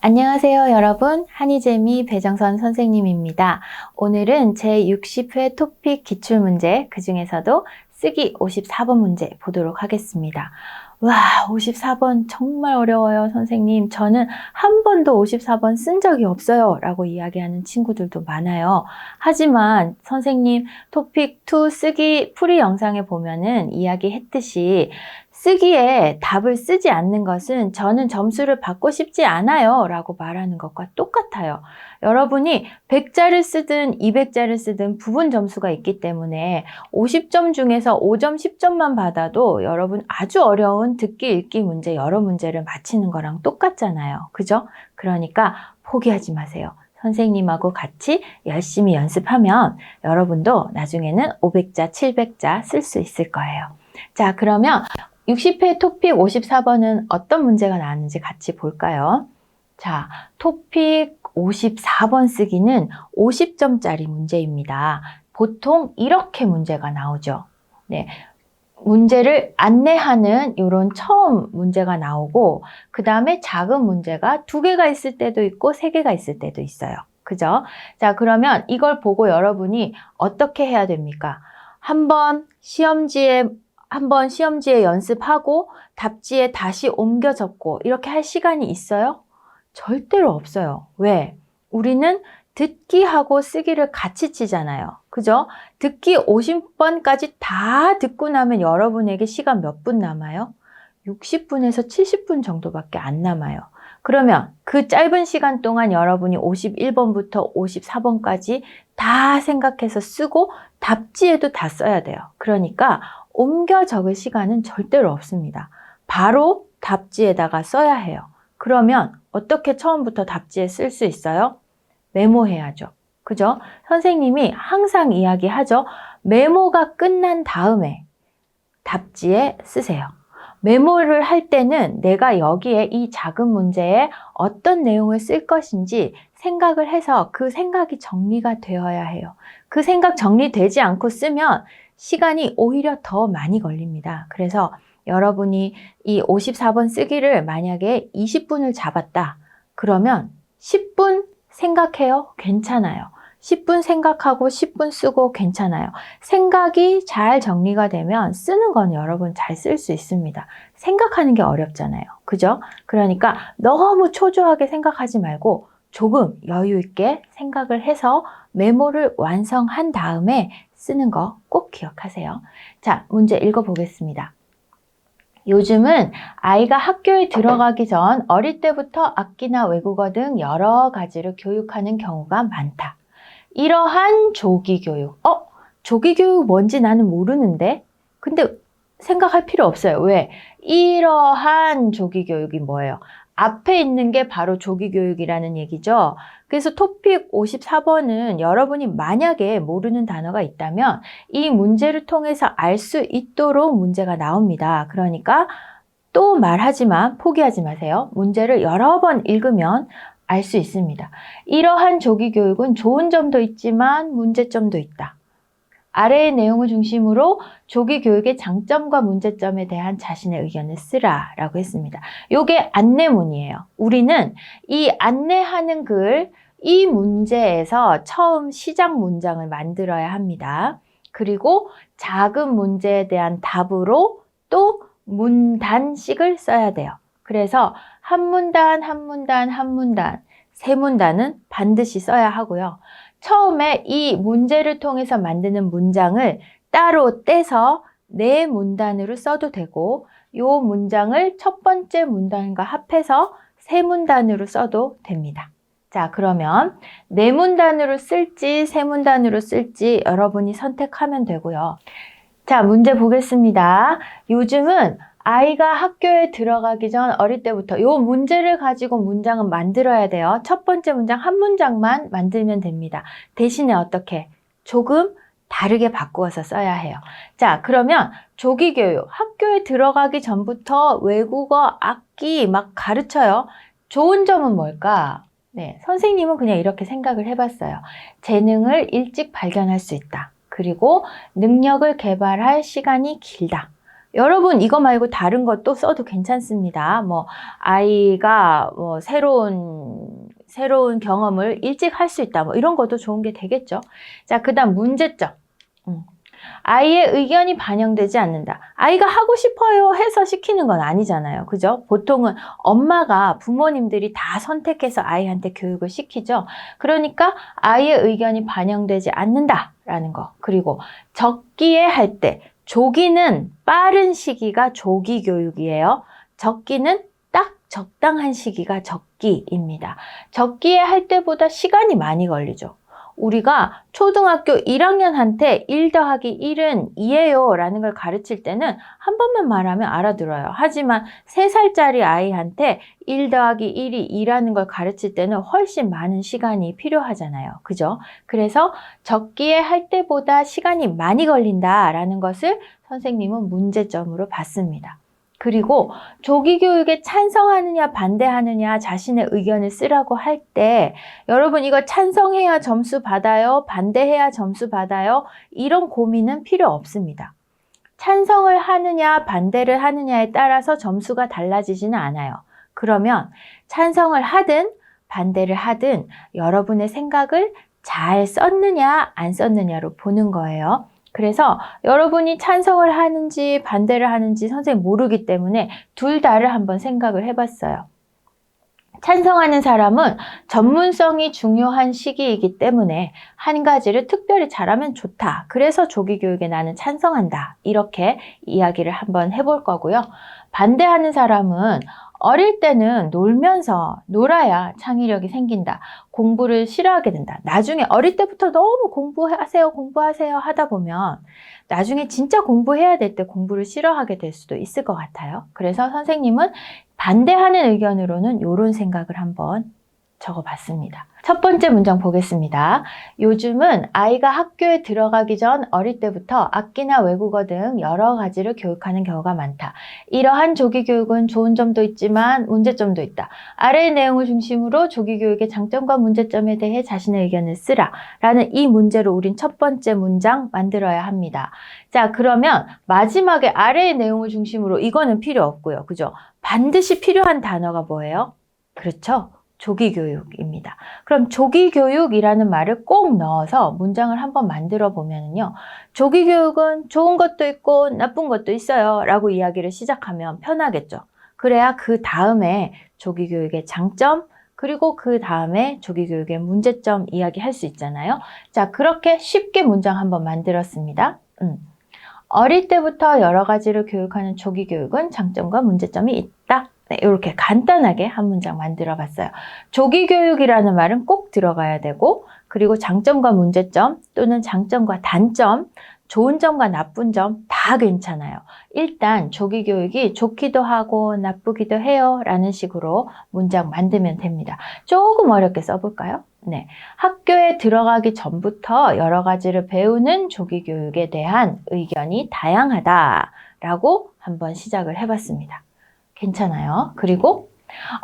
안녕하세요, 여러분. 한이재미 배정선 선생님입니다. 오늘은 제60회 토픽 기출문제, 그 중에서도 쓰기 54번 문제 보도록 하겠습니다. 와, 54번 정말 어려워요, 선생님. 저는 한 번도 54번 쓴 적이 없어요 라고 이야기하는 친구들도 많아요. 하지만 선생님 토픽2 쓰기 풀이 영상에 보면은 이야기했듯이 쓰기에 답을 쓰지 않는 것은 저는 점수를 받고 싶지 않아요 라고 말하는 것과 똑같아요. 여러분이 100자를 쓰든 200자를 쓰든 부분 점수가 있기 때문에 50점 중에서 5점, 10점만 받아도 여러분 아주 어려운 듣기, 읽기 문제 여러 문제를 맞히는 거랑 똑같잖아요. 그죠? 그러니까 포기하지 마세요. 선생님하고 같이 열심히 연습하면 여러분도 나중에는 500자, 700자 쓸 수 있을 거예요. 자, 그러면 60회 토픽 54번은 어떤 문제가 나왔는지 같이 볼까요? 자, 토픽 54번 쓰기는 50점짜리 문제입니다. 보통 이렇게 문제가 나오죠. 네. 문제를 안내하는 이런 처음 문제가 나오고, 그 다음에 작은 문제가 2개가 있을 때도 있고 3개가 있을 때도 있어요. 그죠? 자, 그러면 이걸 보고 여러분이 어떻게 해야 됩니까? 한번 시험지에 연습하고 답지에 다시 옮겨 적고 이렇게 할 시간이 있어요? 절대로 없어요. 왜? 우리는 듣기하고 쓰기를 같이 치잖아요. 그죠? 듣기 50번까지 다 듣고 나면 여러분에게 시간 몇 분 남아요? 60분에서 70분 정도밖에 안 남아요. 그러면 그 짧은 시간 동안 여러분이 51번부터 54번까지 다 생각해서 쓰고 답지에도 다 써야 돼요. 그러니까 옮겨 적을 시간은 절대로 없습니다. 바로 답지에다가 써야 해요. 그러면 어떻게 처음부터 답지에 쓸 수 있어요? 메모해야죠. 그죠? 선생님이 항상 이야기하죠. 메모가 끝난 다음에 답지에 쓰세요. 메모를 할 때는 내가 여기에 이 작은 문제에 어떤 내용을 쓸 것인지 생각을 해서 그 생각이 정리가 되어야 해요. 그 생각 정리되지 않고 쓰면 시간이 오히려 더 많이 걸립니다. 그래서 여러분이 이 54번 쓰기를 만약에 20분을 잡았다. 그러면 10분 생각해요. 괜찮아요. 10분 생각하고 10분 쓰고 괜찮아요. 생각이 잘 정리가 되면 쓰는 건 여러분 잘 쓸 수 있습니다. 생각하는 게 어렵잖아요. 그죠? 그러니까 너무 초조하게 생각하지 말고 조금 여유 있게 생각을 해서 메모를 완성한 다음에 쓰는 거 꼭 기억하세요. 자, 문제 읽어보겠습니다. 요즘은 아이가 학교에 들어가기 전 어릴 때부터 악기나 외국어 등 여러 가지를 교육하는 경우가 많다. 이러한 조기교육. 조기교육 뭔지 나는 모르는데? 근데 생각할 필요 없어요. 왜? 이러한 조기교육이 뭐예요? 앞에 있는 게 바로 조기교육이라는 얘기죠. 그래서 토픽 54번은 여러분이 만약에 모르는 단어가 있다면 이 문제를 통해서 알 수 있도록 문제가 나옵니다. 그러니까 또 말하지만 포기하지 마세요. 문제를 여러 번 읽으면 알 수 있습니다. 이러한 조기교육은 좋은 점도 있지만 문제점도 있다. 아래의 내용을 중심으로 조기교육의 장점과 문제점에 대한 자신의 의견을 쓰라 라고 했습니다. 요게 안내문이에요. 우리는 이 안내하는 글, 이 문제에서 처음 시작 문장을 만들어야 합니다. 그리고 작은 문제에 대한 답으로 또 문단식을 써야 돼요. 그래서 한 문단, 한 문단, 한 문단, 세 문단은 반드시 써야 하고요. 처음에 이 문제를 통해서 만드는 문장을 따로 떼서 네 문단으로 써도 되고, 이 문장을 첫 번째 문단과 합해서 세 문단으로 써도 됩니다. 자, 그러면 네 문단으로 쓸지 세 문단으로 쓸지 여러분이 선택하면 되고요. 자, 문제 보겠습니다. 요즘은 아이가 학교에 들어가기 전 어릴 때부터 이 문제를 가지고 문장은 만들어야 돼요. 첫 번째 문장 한 문장만 만들면 됩니다. 대신에 어떻게? 조금 다르게 바꾸어서 써야 해요. 자, 그러면 조기교육, 학교에 들어가기 전부터 외국어, 악기 막 가르쳐요. 좋은 점은 뭘까? 네, 선생님은 그냥 이렇게 생각을 해봤어요. 재능을 일찍 발견할 수 있다. 그리고 능력을 개발할 시간이 길다. 여러분 이거 말고 다른 것도 써도 괜찮습니다. 뭐 아이가 뭐 새로운 경험을 일찍 할 수 있다. 뭐 이런 것도 좋은 게 되겠죠. 자, 그다음 문제점. 아이의 의견이 반영되지 않는다. 아이가 하고 싶어요 해서 시키는 건 아니잖아요. 그죠? 보통은 엄마가, 부모님들이 다 선택해서 아이한테 교육을 시키죠. 그러니까 아이의 의견이 반영되지 않는다라는 거. 그리고 적기에 할 때, 조기는 빠른 시기가 조기 교육이에요. 적기는 딱 적당한 시기가 적기입니다. 적기에 할 때보다 시간이 많이 걸리죠. 우리가 초등학교 1학년한테 1 더하기 1은 2예요 라는 걸 가르칠 때는 한 번만 말하면 알아들어요. 하지만 3살짜리 아이한테 1 더하기 1이 2라는 걸 가르칠 때는 훨씬 많은 시간이 필요하잖아요. 그죠? 그래서 적기에 할 때보다 시간이 많이 걸린다라는 것을 선생님은 문제점으로 봤습니다. 그리고 조기 교육에 찬성하느냐 반대하느냐 자신의 의견을 쓰라고 할 때 여러분 이거 찬성해야 점수 받아요? 반대해야 점수 받아요? 이런 고민은 필요 없습니다. 찬성을 하느냐 반대를 하느냐에 따라서 점수가 달라지지는 않아요. 그러면 찬성을 하든 반대를 하든 여러분의 생각을 잘 썼느냐 안 썼느냐로 보는 거예요. 그래서 여러분이 찬성을 하는지 반대를 하는지 선생님 모르기 때문에 둘 다를 한번 생각을 해봤어요. 찬성하는 사람은 전문성이 중요한 시기이기 때문에 한 가지를 특별히 잘하면 좋다. 그래서 조기 교육에 나는 찬성한다. 이렇게 이야기를 한번 해볼 거고요. 반대하는 사람은 어릴 때는 놀아야 창의력이 생긴다. 공부를 싫어하게 된다. 나중에 어릴 때부터 너무 공부하세요 하다 보면 나중에 진짜 공부해야 될 때 공부를 싫어하게 될 수도 있을 것 같아요. 그래서 선생님은 반대하는 의견으로는 이런 생각을 한번 적어봤습니다. 첫 번째 문장 보겠습니다. 요즘은 아이가 학교에 들어가기 전 어릴 때부터 악기나 외국어 등 여러 가지를 교육하는 경우가 많다. 이러한 조기 교육은 좋은 점도 있지만 문제점도 있다. 아래의 내용을 중심으로 조기 교육의 장점과 문제점에 대해 자신의 의견을 쓰라. 라는 이 문제로 우린 첫 번째 문장 만들어야 합니다. 자, 그러면 마지막에 아래의 내용을 중심으로 이거는 필요 없고요. 그죠? 반드시 필요한 단어가 뭐예요? 그렇죠? 조기 교육입니다. 그럼 조기 교육이라는 말을 꼭 넣어서 문장을 한번 만들어 보면요. 조기 교육은 좋은 것도 있고 나쁜 것도 있어요 라고 이야기를 시작하면 편하겠죠. 그래야 그 다음에 조기 교육의 장점 그리고 그 다음에 조기 교육의 문제점 이야기할 수 있잖아요. 자, 그렇게 쉽게 문장 한번 만들었습니다. 어릴 때부터 여러 가지를 교육하는 조기 교육은 장점과 문제점이 있다. 네, 이렇게 간단하게 한 문장 만들어 봤어요. 조기 교육이라는 말은 꼭 들어가야 되고, 그리고 장점과 문제점 또는 장점과 단점, 좋은 점과 나쁜 점 다 괜찮아요. 일단 조기 교육이 좋기도 하고 나쁘기도 해요 라는 식으로 문장 만들면 됩니다. 조금 어렵게 써볼까요? 네, 학교에 들어가기 전부터 여러 가지를 배우는 조기 교육에 대한 의견이 다양하다라고 한번 시작을 해봤습니다. 괜찮아요. 그리고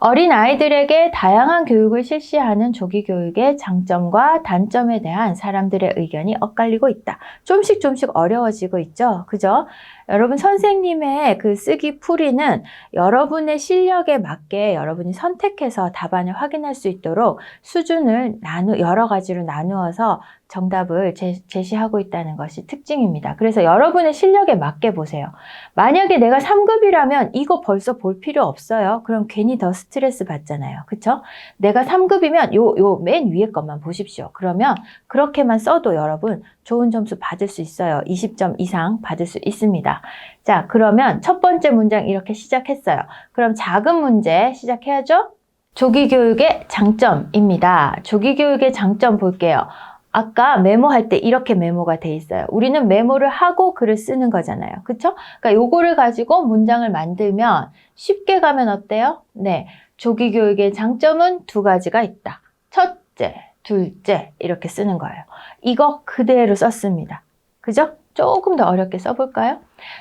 어린 아이들에게 다양한 교육을 실시하는 조기 교육의 장점과 단점에 대한 사람들의 의견이 엇갈리고 있다. 좀씩 어려워지고 있죠. 그죠? 여러분 선생님의 그 쓰기 풀이는 여러분의 실력에 맞게 여러분이 선택해서 답안을 확인할 수 있도록 수준을 여러 가지로 나누어서 정답을 제시하고 있다는 것이 특징입니다. 그래서 여러분의 실력에 맞게 보세요. 만약에 내가 3급이라면 이거 벌써 볼 필요 없어요. 그럼 괜히 더 스트레스 받잖아요. 그쵸? 내가 3급이면 요 맨 위에 것만 보십시오. 그러면 그렇게만 써도 여러분 좋은 점수 받을 수 있어요. 20점 이상 받을 수 있습니다. 자, 그러면 첫 번째 문장 이렇게 시작했어요. 그럼 작은 문제 시작해야죠? 조기 교육의 장점입니다. 조기 교육의 장점 볼게요. 아까 메모할 때 이렇게 메모가 돼 있어요. 우리는 메모를 하고 글을 쓰는 거잖아요. 그쵸? 그러니까 요거를 가지고 문장을 만들면 쉽게 가면 어때요? 네. 조기 교육의 장점은 2가지가 있다. 첫째, 둘째 이렇게 쓰는 거예요. 이거 그대로 썼습니다. 그죠? 조금 더 어렵게 써볼까요?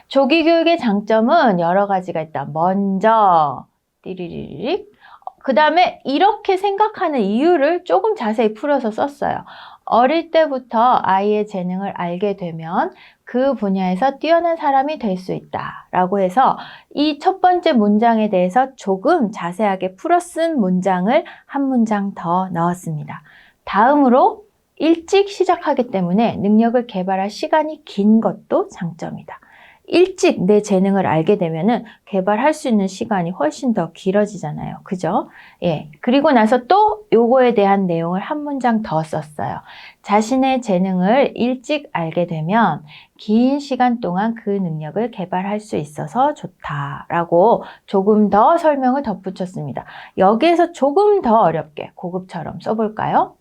조기 교육의 장점은 여러 가지가 있다. 먼저 띠리리릭 그 다음에 이렇게 생각하는 이유를 조금 자세히 풀어서 썼어요. 어릴 때부터 아이의 재능을 알게 되면 그 분야에서 뛰어난 사람이 될 수 있다 라고 해서 이 첫 번째 문장에 대해서 조금 자세하게 풀어 쓴 문장을 한 문장 더 넣었습니다. 다음으로 일찍 시작하기 때문에 능력을 개발할 시간이 긴 것도 장점이다. 일찍 내 재능을 알게 되면은 개발할 수 있는 시간이 훨씬 더 길어지잖아요. 그죠? 예. 그리고 나서 또 요거에 대한 내용을 한 문장 더 썼어요. 자신의 재능을 일찍 알게 되면 긴 시간 동안 그 능력을 개발할 수 있어서 좋다라고 조금 더 설명을 덧붙였습니다. 여기에서 조금 더 어렵게 고급처럼 써볼까요?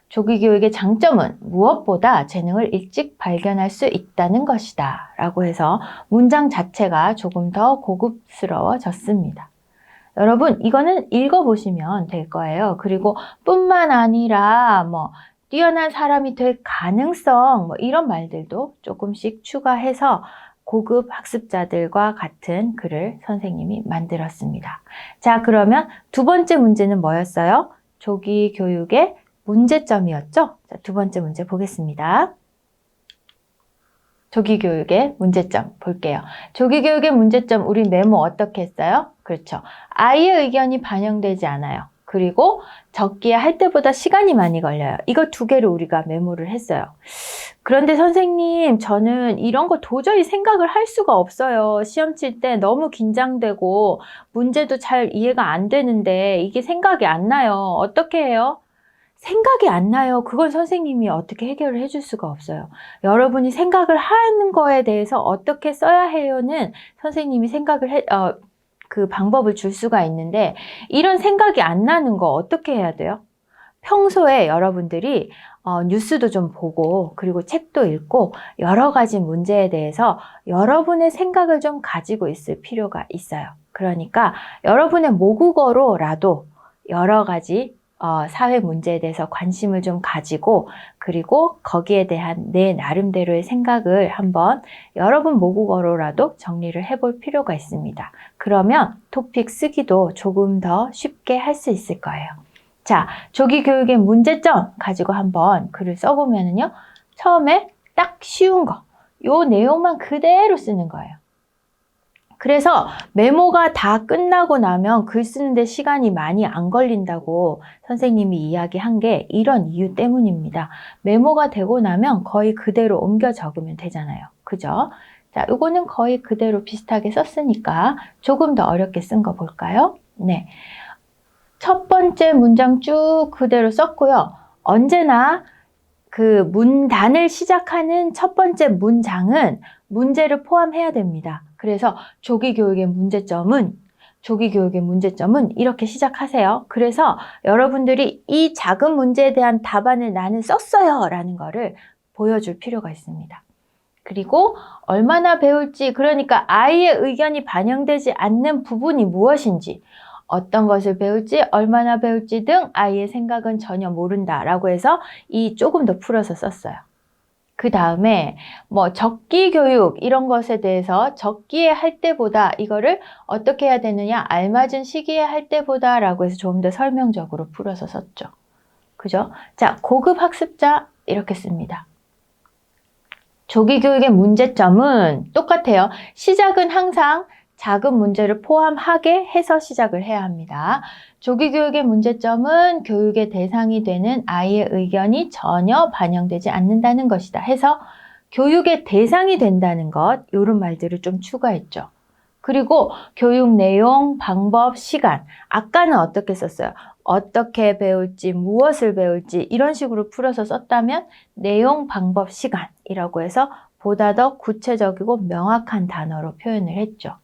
조기교육의 장점은 무엇보다 재능을 일찍 발견할 수 있다는 것이다 라고 해서 문장 자체가 조금 더 고급스러워졌습니다. 여러분 이거는 읽어보시면 될 거예요. 그리고 뿐만 아니라 뛰어난 사람이 될 가능성 이런 말들도 조금씩 추가해서 고급 학습자들과 같은 글을 선생님이 만들었습니다. 자, 그러면 두 번째 문제는 뭐였어요? 조기교육의 문제점이었죠? 자, 두 번째 문제 보겠습니다. 조기교육의 문제점 볼게요. 조기교육의 문제점 우리 메모 어떻게 했어요? 그렇죠. 아이의 의견이 반영되지 않아요. 그리고 적기에 할 때보다 시간이 많이 걸려요. 이거 두 개를 우리가 메모를 했어요. 그런데 선생님 저는 이런 거 도저히 생각을 할 수가 없어요. 시험 칠 때 너무 긴장되고 문제도 잘 이해가 안 되는데 이게 생각이 안 나요. 어떻게 해요? 생각이 안 나요. 그건 선생님이 어떻게 해결을 해줄 수가 없어요. 여러분이 생각을 하는 거에 대해서 어떻게 써야 해요는 선생님이 그 방법을 줄 수가 있는데 이런 생각이 안 나는 거 어떻게 해야 돼요? 평소에 여러분들이 뉴스도 좀 보고 그리고 책도 읽고 여러 가지 문제에 대해서 여러분의 생각을 좀 가지고 있을 필요가 있어요. 그러니까 여러분의 모국어로라도 여러 가지 사회 문제에 대해서 관심을 좀 가지고 그리고 거기에 대한 내 나름대로의 생각을 한번 여러분 모국어로라도 정리를 해볼 필요가 있습니다. 그러면 토픽 쓰기도 조금 더 쉽게 할 수 있을 거예요. 자, 조기교육의 문제점 가지고 한번 글을 써보면은요. 처음에 딱 쉬운 거, 요 내용만 그대로 쓰는 거예요. 그래서 메모가 다 끝나고 나면 글 쓰는데 시간이 많이 안 걸린다고 선생님이 이야기한 게 이런 이유 때문입니다. 메모가 되고 나면 거의 그대로 옮겨 적으면 되잖아요. 그죠? 자, 이거는 거의 그대로 비슷하게 썼으니까 조금 더 어렵게 쓴 거 볼까요? 네. 첫 번째 문장 쭉 그대로 썼고요. 언제나 그 문단을 시작하는 첫 번째 문장은 문제를 포함해야 됩니다. 그래서 조기교육의 문제점은 이렇게 시작하세요. 그래서 여러분들이 이 작은 문제에 대한 답안을 나는 썼어요 라는 거를 보여줄 필요가 있습니다. 그리고 얼마나 배울지, 그러니까 아이의 의견이 반영되지 않는 부분이 무엇인지, 어떤 것을 배울지, 얼마나 배울지 등 아이의 생각은 전혀 모른다 라고 해서 이 조금 더 풀어서 썼어요. 그 다음에 적기 교육 이런 것에 대해서 적기에 할 때보다 이거를 어떻게 해야 되느냐, 알맞은 시기에 할 때보다 라고 해서 좀 더 설명적으로 풀어서 썼죠. 그죠? 자, 고급 학습자 이렇게 씁니다. 조기 교육의 문제점은 똑같아요. 시작은 항상 작은 문제를 포함하게 해서 시작을 해야 합니다. 조기 교육의 문제점은 교육의 대상이 되는 아이의 의견이 전혀 반영되지 않는다는 것이다 해서 교육의 대상이 된다는 것, 이런 말들을 좀 추가했죠. 그리고 교육 내용, 방법, 시간. 아까는 어떻게 썼어요? 어떻게 배울지, 무엇을 배울지 이런 식으로 풀어서 썼다면 내용, 방법, 시간이라고 해서 보다 더 구체적이고 명확한 단어로 표현을 했죠.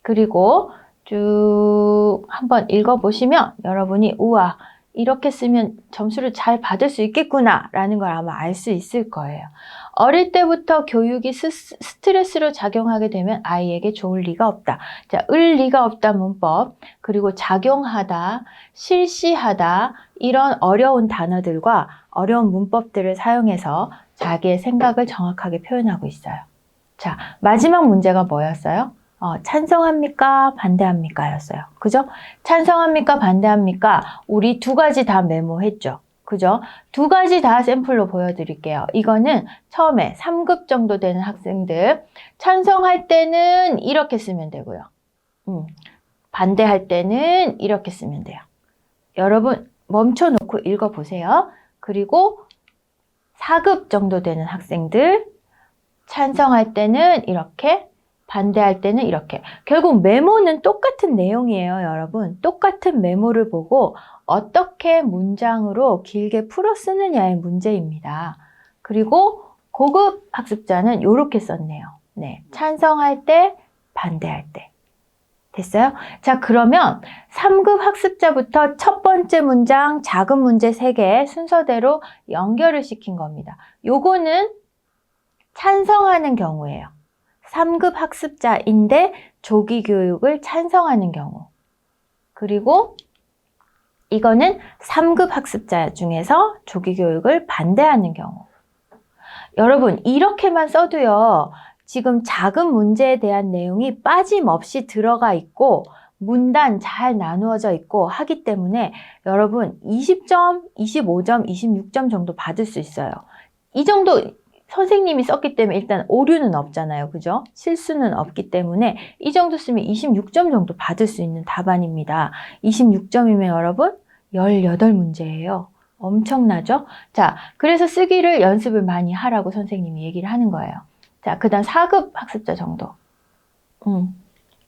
그리고 쭉 한번 읽어보시면 여러분이 우와, 이렇게 쓰면 점수를 잘 받을 수 있겠구나 라는 걸 아마 알 수 있을 거예요. 어릴 때부터 교육이 스트레스로 작용하게 되면 아이에게 좋을 리가 없다. 자, 을 리가 없다 문법, 그리고 작용하다, 실시하다 이런 어려운 단어들과 어려운 문법들을 사용해서 자기의 생각을 정확하게 표현하고 있어요. 자, 마지막 문제가 뭐였어요? 찬성합니까? 반대합니까? 였어요. 그죠? 찬성합니까? 반대합니까? 우리 두 가지 다 메모했죠. 그죠? 두 가지 다 샘플로 보여드릴게요. 이거는 처음에 3급 정도 되는 학생들 찬성할 때는 이렇게 쓰면 되고요. 반대할 때는 이렇게 쓰면 돼요. 여러분 멈춰놓고 읽어보세요. 그리고 4급 정도 되는 학생들 찬성할 때는 이렇게, 반대할 때는 이렇게. 결국 메모는 똑같은 내용이에요, 여러분. 똑같은 메모를 보고 어떻게 문장으로 길게 풀어 쓰느냐의 문제입니다. 그리고 고급 학습자는 이렇게 썼네요. 네, 찬성할 때, 반대할 때. 됐어요? 자, 그러면 3급 학습자부터 첫 번째 문장, 작은 문제 3개 순서대로 연결을 시킨 겁니다. 요거는 찬성하는 경우예요. 3급 학습자인데 조기 교육을 찬성하는 경우. 그리고 이거는 3급 학습자 중에서 조기 교육을 반대하는 경우. 여러분, 이렇게만 써도요. 지금 작은 문제에 대한 내용이 빠짐없이 들어가 있고 문단 잘 나누어져 있고 하기 때문에 여러분 20점, 25점, 26점 정도 받을 수 있어요. 이 정도 선생님이 썼기 때문에 일단 오류는 없잖아요. 그죠? 실수는 없기 때문에 이 정도 쓰면 26점 정도 받을 수 있는 답안입니다. 26점이면 여러분 18문제예요. 엄청나죠? 자, 그래서 쓰기를 연습을 많이 하라고 선생님이 얘기를 하는 거예요. 자, 그 다음 4급 학습자 정도.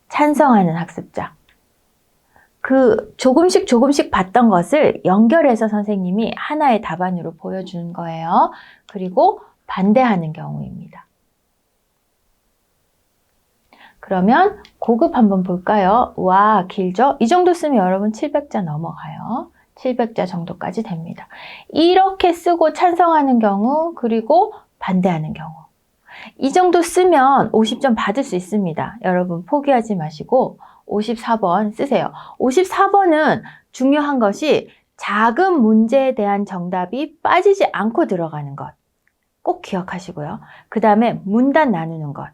찬성하는 학습자. 그 조금씩 봤던 것을 연결해서 선생님이 하나의 답안으로 보여주는 거예요. 그리고 반대하는 경우입니다. 그러면 고급 한번 볼까요? 와, 길죠? 이 정도 쓰면 여러분 700자 넘어가요. 700자 정도까지 됩니다. 이렇게 쓰고 찬성하는 경우, 그리고 반대하는 경우. 이 정도 쓰면 50점 받을 수 있습니다. 여러분 포기하지 마시고 54번 쓰세요. 54번은 중요한 것이 작은 문제에 대한 정답이 빠지지 않고 들어가는 것. 꼭 기억하시고요. 그 다음에 문단 나누는 것.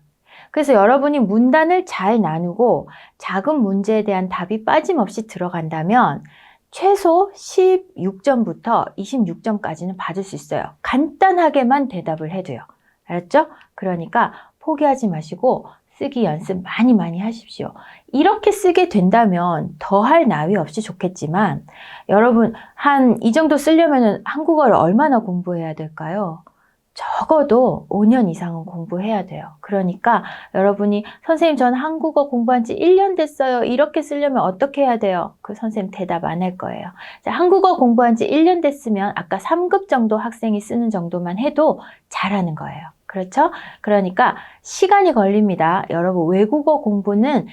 그래서 여러분이 문단을 잘 나누고 작은 문제에 대한 답이 빠짐없이 들어간다면 최소 16점부터 26점까지는 받을 수 있어요. 간단하게만 대답을 해도요. 알았죠? 그러니까 포기하지 마시고 쓰기 연습 많이 하십시오. 이렇게 쓰게 된다면 더할 나위 없이 좋겠지만 여러분 한 이 정도 쓰려면 한국어를 얼마나 공부해야 될까요? 적어도 5년 이상은 공부해야 돼요. 그러니까 여러분이 선생님 전 한국어 공부한 지 1년 됐어요. 이렇게 쓰려면 어떻게 해야 돼요? 그 선생님 대답 안 할 거예요. 자, 한국어 공부한 지 1년 됐으면 아까 3급 정도 학생이 쓰는 정도만 해도 잘하는 거예요. 그렇죠? 그러니까 시간이 걸립니다. 여러분 외국어 공부는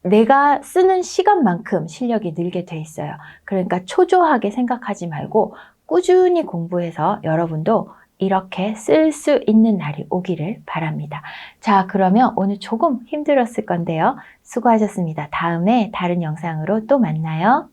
내가 쓰는 시간만큼 실력이 늘게 돼 있어요. 그러니까 초조하게 생각하지 말고 꾸준히 공부해서 여러분도 이렇게 쓸 수 있는 날이 오기를 바랍니다. 자, 그러면 오늘 조금 힘들었을 건데요. 수고하셨습니다. 다음에 다른 영상으로 또 만나요.